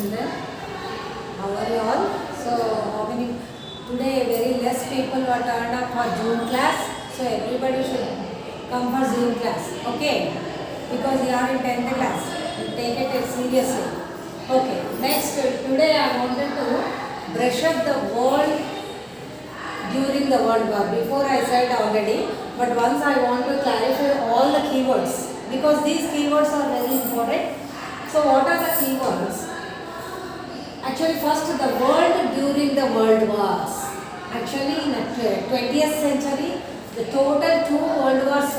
children. How are you all? So how many today very less people were turned up for June class. So everybody should come for June class. Okay? Because you are in 10th class. You take it seriously. Okay. Next today I wanted to brush up the world during the World War. Before I said already, but once I want to clarify all the keywords because these keywords are very important. So what are the keywords? Actually, first the world during the World Wars. Actually, in the 20th century, the total 2 World Wars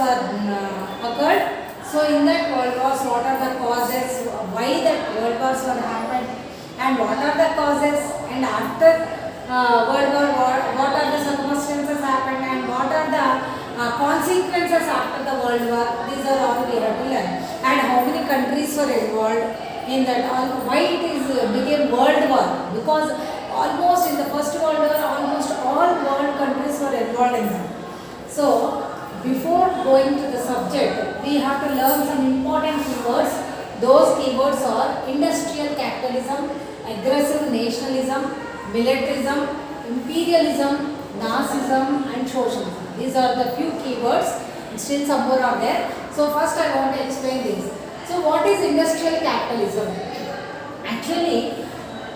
occurred. So in that World Wars, what are the causes? Why that World Wars were happened? And what are the causes? And after World War, what are the circumstances happened? And what are the consequences after the World War? These are all we have to learn. And how many countries were involved in that? Why it is became World War? Because almost in the First World War, almost all world countries were involved in that. So before going to the subject, we have to learn some important keywords. Those keywords are industrial capitalism, aggressive nationalism, militarism, imperialism, Nazism and socialism. These are the few keywords. Still some more are there. So first I want to explain this. So what is industrial capitalism? Actually,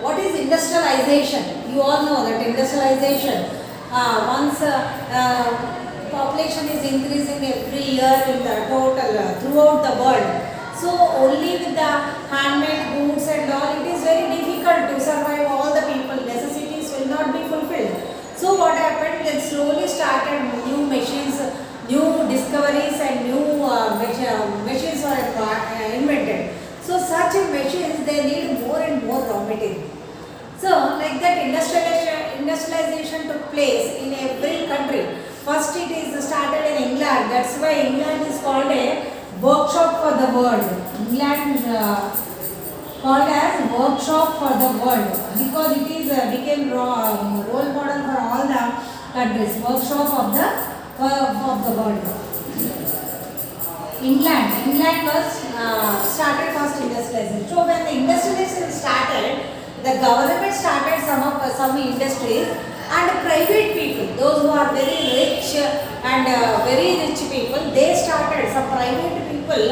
what is industrialization? You all know that industrialization, once population is increasing every year in the total throughout the world. So only with the handmade goods and all, it is very difficult to survive all the people. Necessities will not be fulfilled. So what happened? Then slowly started new machines, new discoveries and new machines were invented. So such machines, they need more and more raw material. So like that industrialization took place in every country. First it is started in England. That's why England is called a workshop for the world. England called as workshop for the world because it is became role model for all the countries. Workshop of the world. England was started first industrialization. So when the industrialization started, the government started some industries and private people, those who are very rich and very rich people, they started, some private people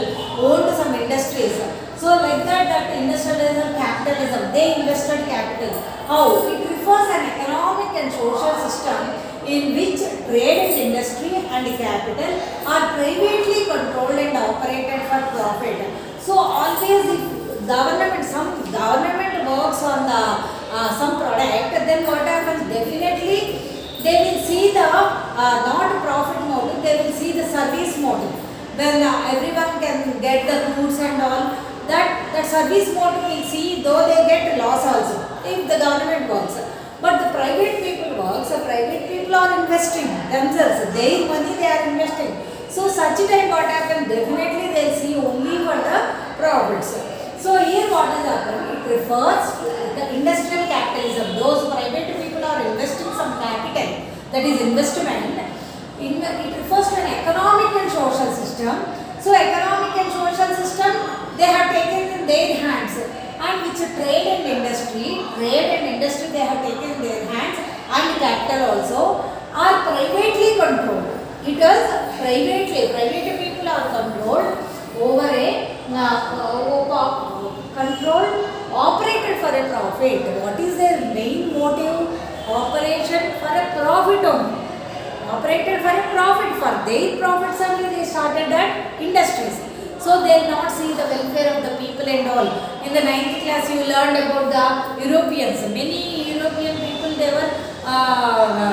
owned some industries. So like that industrialism, capitalism, they invested capital. How? It refers an economic and social system in which trade and industry and capital are privately controlled and operated for profit. So always if some government works on the some product, then what happens? Definitely they will see the not profit motive, they will see the service motive. When everyone can get the goods and all, that service motive will see, though they get loss also if the government works. But the private people works, the private people are investing themselves, their money they are investing. So such time what happens? Definitely they will see only for the profits. So here what is happening? It refers to the industrial capitalism. Those private people are investing some capital, that is investment. It refers to an economic and social system. So economic and social system, they have taken in their hands, and which trade and industry they have taken in their hands, and capital also are privately controlled. It is private people are controlled over a controlled, operated for a profit. What is their main motive? Operation for a profit only. Operated for a profit. For their profits only they started that industries. So they will not see the welfare of the people and all. In the 9th class you learned about the Europeans. Many European people, they were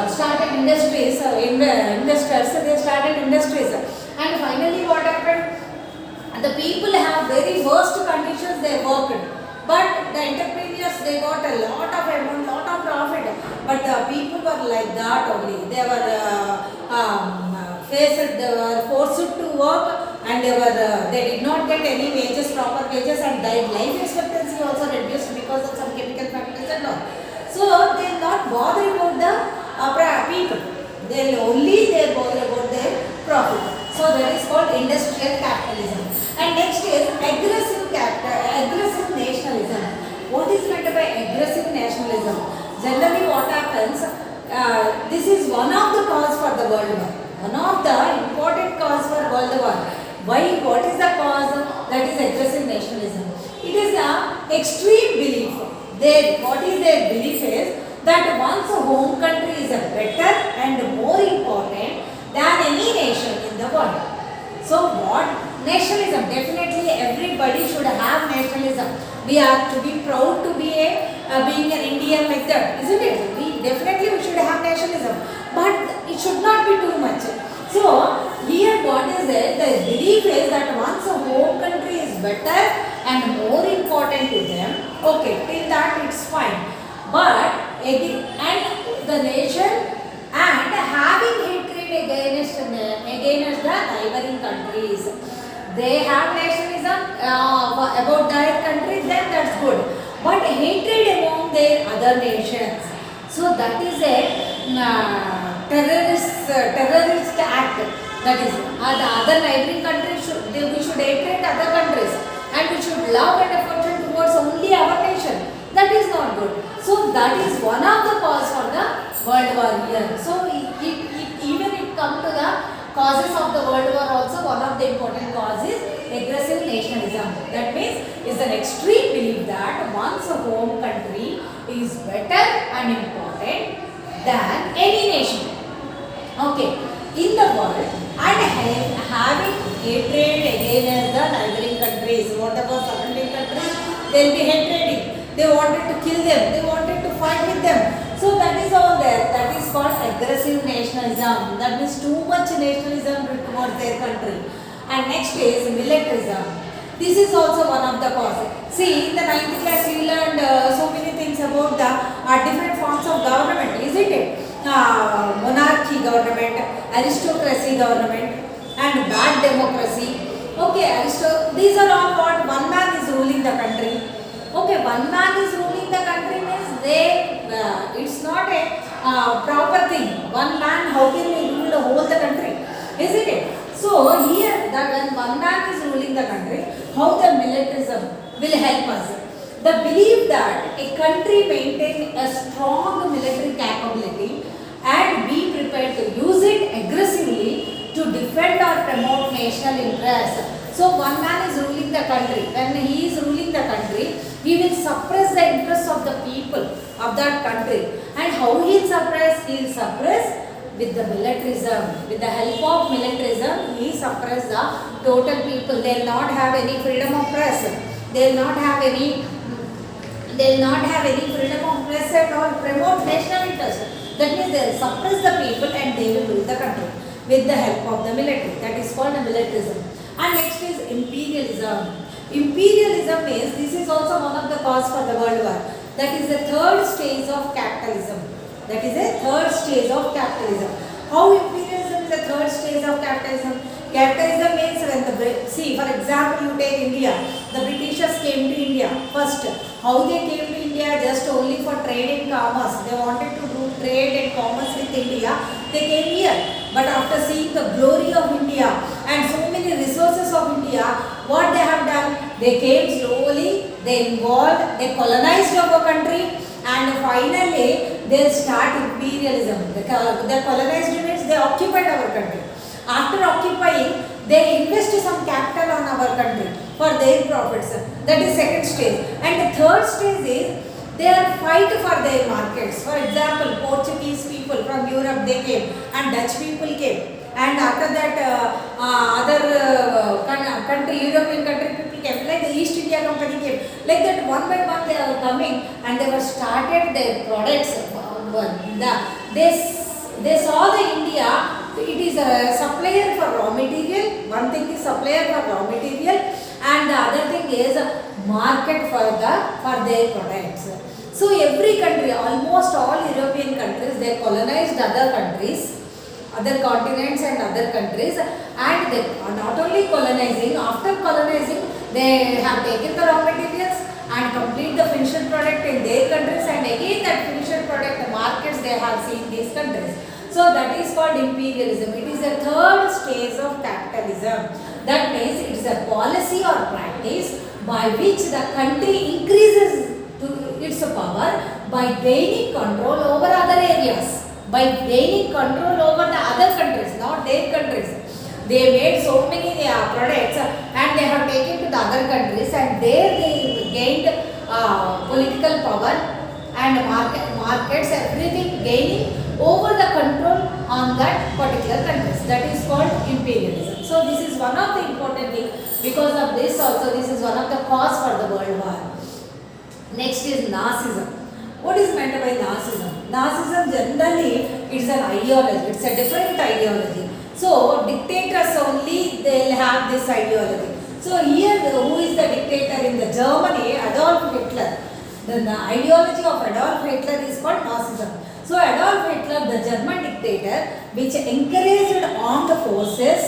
started industries, investors, they started industries. And finally what happened? The people have very worst conditions they worked, but the entrepreneurs, they got a lot of amount, lot of profit, but the people were like that only. They were they were forced to work, and they did not get any wages, proper wages, and their life expectancy also reduced because of some chemical factors and all. So they will not bother about the people. They will only bother about their profit. So that is called industrial capitalism. And next is aggressive nationalism. What is that is aggressive nationalism. It is a extreme belief. What is their belief is that one's home country is a better and more important than any nation in the world. So what nationalism? Definitely everybody should have nationalism. We are to be proud to be being an Indian like that, isn't it? We should have nationalism, but it should not be too much. So here what is it? The belief is that one's home country is better and more important to them. Okay, till that it's fine. But again, and the nation and having hatred against the neighboring countries. They have nationalism about their country, then that's good. But hatred among their other nations. So that is a terrorist act. That is, the other neighboring countries we should hate other countries, and we should love and affection towards only our nation. That is not good. So that is one of the cause for the World War here. So even it come to the causes of the World War also, one of the important causes aggressive nationalism. That means is an extreme belief that one's home country is better and important than any nation. Okay, in the world, and having hatred against the neighboring countries, whatever surrounding countries, they will be hatred. They wanted to kill them, they wanted to fight with them. So that is all there. That is called aggressive nationalism. That means too much nationalism towards their country. And next is militarism. This is also one of the causes. See, in the 9th class you learned so many things about the different forms of government, isn't it? Monarchy government, aristocracy government, and bad democracy. Okay, these are all what one man is ruling the country. Okay, one man is ruling the country means it's not a proper thing. One man, how can he rule the whole the country? Isn't it? So here, that when one man is ruling the country, how the militarism will help us? The belief that a country maintain a strong military capability and be prepared to use it aggressively to defend or promote national interests. So one man is ruling the country. When he is ruling the country, he will suppress the interests of the people of that country. And how he will suppress? He will suppress with the militarism. With the help of militarism, he suppress the total people. They will not have any freedom of press. They will not have any freedom of press at all. Promote national interest. That means they will suppress the people and they will rule the country with the help of the military. That is called militarism. And next is imperialism. Imperialism means this is also one of the cause for the World War. That is the third stage of capitalism. That is a third stage of capitalism. How imperialism is the third stage of capitalism? Capitalism means when see, for example, you take India. The Britishers came to India first. How they came to India? Just only for trade and commerce. They wanted to do trade and commerce with India. They came here. But after seeing the glory of India and so many resources of India, what they have done? They came slowly, they involved, they colonized our country, and finally they start imperialism. The colonized means they occupied our country. After occupying, they invest some capital on our country for their profits. That is second stage. And the third stage is they are fight for their markets. For example, Portuguese people from Europe they came, and Dutch people came, and after that other country, European country people came. Like the East India Company came. Like that, one by one they are coming, and they were started their products. They saw the India. It is a supplier for raw material. One thing is supplier for raw material, and the other thing is market for their products. So every country, almost all European countries, they colonized other countries, other continents and other countries, and they are not only colonizing. After colonizing, they have taken the raw materials and complete the finished product in their countries, and again that finished product markets they have seen these countries. So that is called imperialism. It is a third stage of capitalism. That means it is a policy or practice by which the country increases to its power by gaining control over other areas. By gaining control over the other countries, not their countries. They made so many products and they have taken to the other countries, and there they gained political power and markets, everything gaining over the control on that particular countries. That is called imperialism. So this is one of the important thing. Because of this also, this is one of the cause for the world war. Next is Nazism. What is meant by Nazism? Nazism generally it's an ideology. It's a different ideology. So dictators only they'll have this ideology. So here who is the dictator in the Germany? Adolf Hitler. The ideology of Adolf Hitler is called Nazism. So Adolf Hitler, the German dictator, which encouraged armed forces,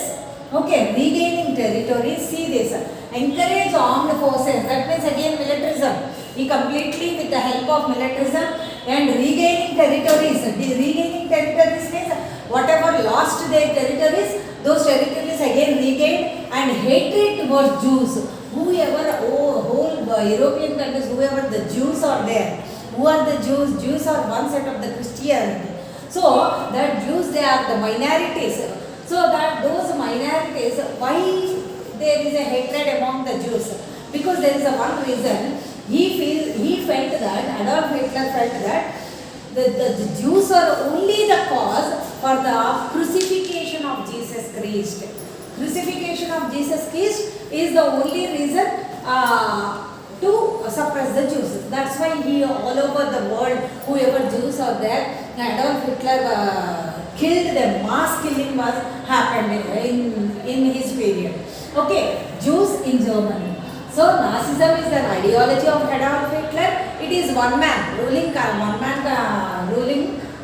okay, regaining territories. See this, encourage armed forces. That means again militarism. He completely with the help of militarism and regaining territories. Regaining territories means whatever lost their territories, those territories again regained, and hatred towards Jews. Whoever, whole European countries, whoever the Jews are there. Who are the Jews? Jews are one set of the Christianity. So that Jews, they are the minorities. So that those minorities, why there is a hatred among the Jews? Because there is a one reason. He felt that, Adolf Hitler felt that the Jews are only the cause for the crucifixion of Jesus Christ. Crucifixion of Jesus Christ is the only reason to suppress the Jews. That's why he all over the world, whoever Jews are there, Adolf Hitler killed them. Mass killing was happened in his period. Okay, Jews in Germany. So Nazism is the ideology of Adolf Hitler. It is one man ruling the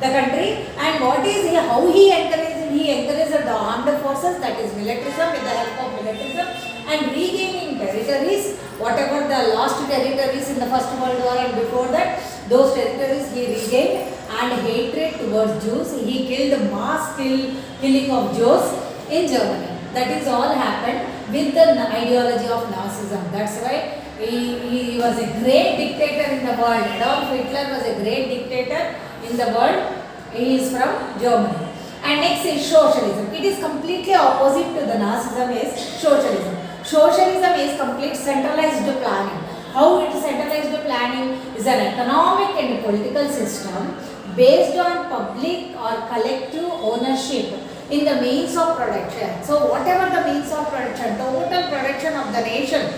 country. And what is he? How he encouraged? He encouraged the armed forces, that is militarism, with the help of militarism, and regaining territories, whatever the lost territories in the First World War and before that, those territories he regained, and hatred towards Jews. He killed mass killing of Jews in Germany. That is all happened with the ideology of Nazism. That's why he was a great dictator in the world. Adolf Hitler was a great dictator in the world. He is from Germany. And next is socialism. It is completely opposite to the Nazism is socialism. Socialism is complete centralized planning. How it is centralized planning is an economic and political system based on public or collective ownership in the means of production. So whatever the means of production, total production of the nation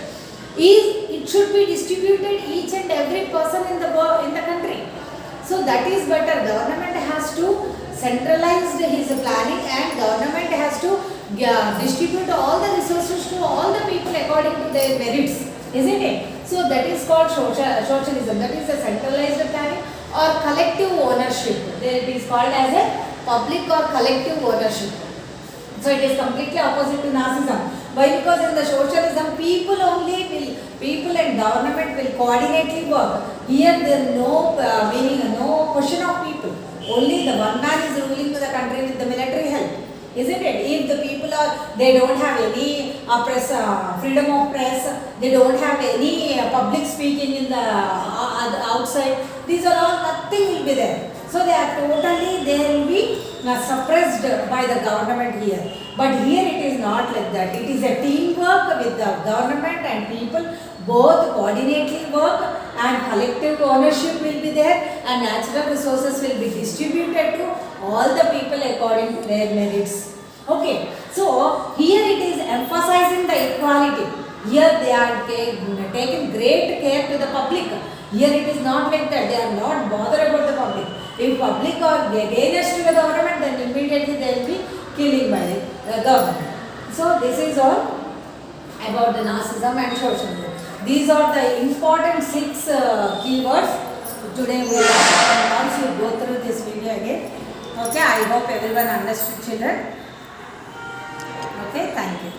is, it should be distributed each and every person in the country. So that is better. Government has to centralize his planning, and government has to distribute all the resources to all the people according to their merits, isn't it? So that is called socialism. That is a centralized planning or collective ownership. It is called as a public or collective ownership. So it is completely opposite to Nazism. Why? Because in the socialism, people and government will coordinately work. Here there is no no question of people. Only the one man is ruling the country with the military help, isn't it? If the people they don't have any freedom of press, they don't have any public speaking in the outside. These are all, nothing will be there. So they will be suppressed by the government here. But here it is not like that. It is a teamwork with the government and people. Both coordinately work, and collective ownership will be there, and natural resources will be distributed to all the people according to their merits. Okay, so here it is emphasizing the equality. Here they are taking great care to the public. Here it is not like that. They are not bothered about the public. If public are against the government, then immediately they will be killing by the government. So this is all about the Nazism and socialism. These are the important 6 keywords. Today we will once you go through this video again. Okay, I hope everyone understood, children. Okay, thank you.